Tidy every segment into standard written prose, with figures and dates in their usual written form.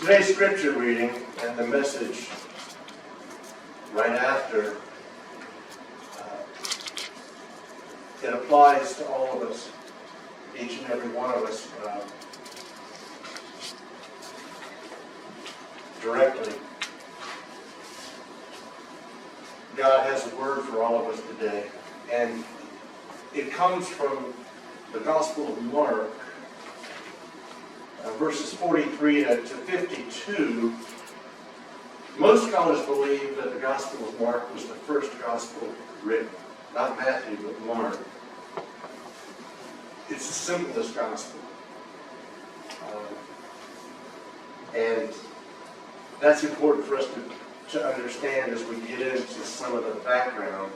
Today's scripture reading and the message right after, it applies to all of us, each and every one of us, directly. God has a word for all of us today, and it comes from the Gospel of Mark, verses 43 to 52. Most scholars believe that the Gospel of Mark was the first Gospel written. Not Matthew, but Mark. It's the simplest Gospel. And that's important for us to understand as we get into some of the background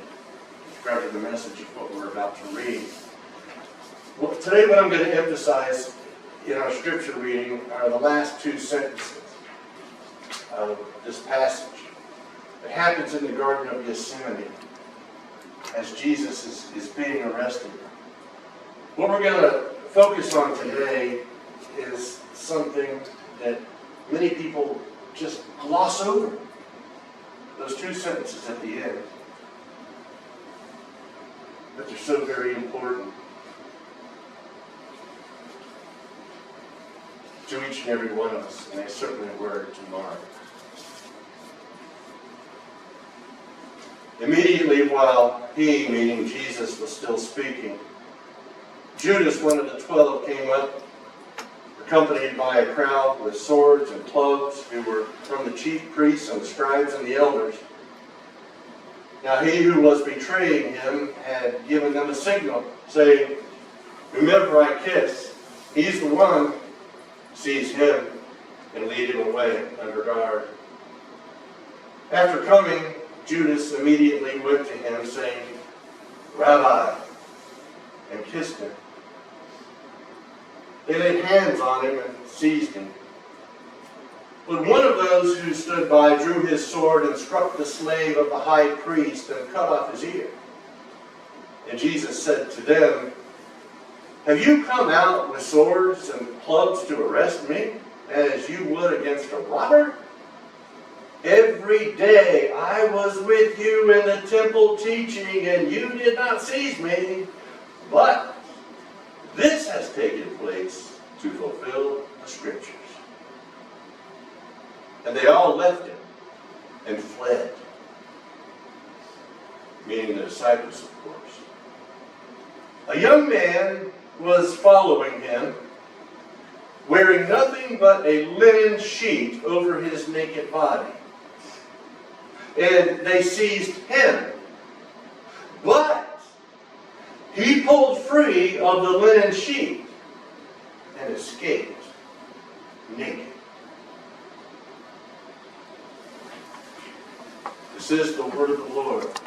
regarding the message of what we're about to read. Well, today what I'm going to emphasize in our scripture reading are the last two sentences of this passage. It happens in the Garden of Gethsemane as Jesus is being arrested. What we're going to focus on today is something that many people just gloss over. Those two sentences at the end. But they're so very important to each and every one of us, and they certainly were to Mark. Immediately while he, meaning Jesus, was still speaking, Judas, one of the 12, came up, accompanied by a crowd with swords and clubs, who were from the chief priests and the scribes and the elders. Now he who was betraying him had given them a signal, saying, "Whomever I kiss, he's the one. Seize him and lead him away under guard." After coming, Judas immediately went to him, saying, "Rabbi," and kissed him. They laid hands on him and seized him. But one of those who stood by drew his sword and struck the slave of the high priest and cut off his ear. And Jesus said to them, "Have you come out with swords and clubs to arrest me, as you would against a robber? Every day I was with you in the temple teaching, and you did not seize me. But this has taken place to fulfill the Scriptures." And they all left him and fled. Meaning the disciples, of course. A young man was following him, wearing nothing but a linen sheet over his naked body. And they seized him. But he pulled free of the linen sheet and escaped naked. This is the word of the Lord.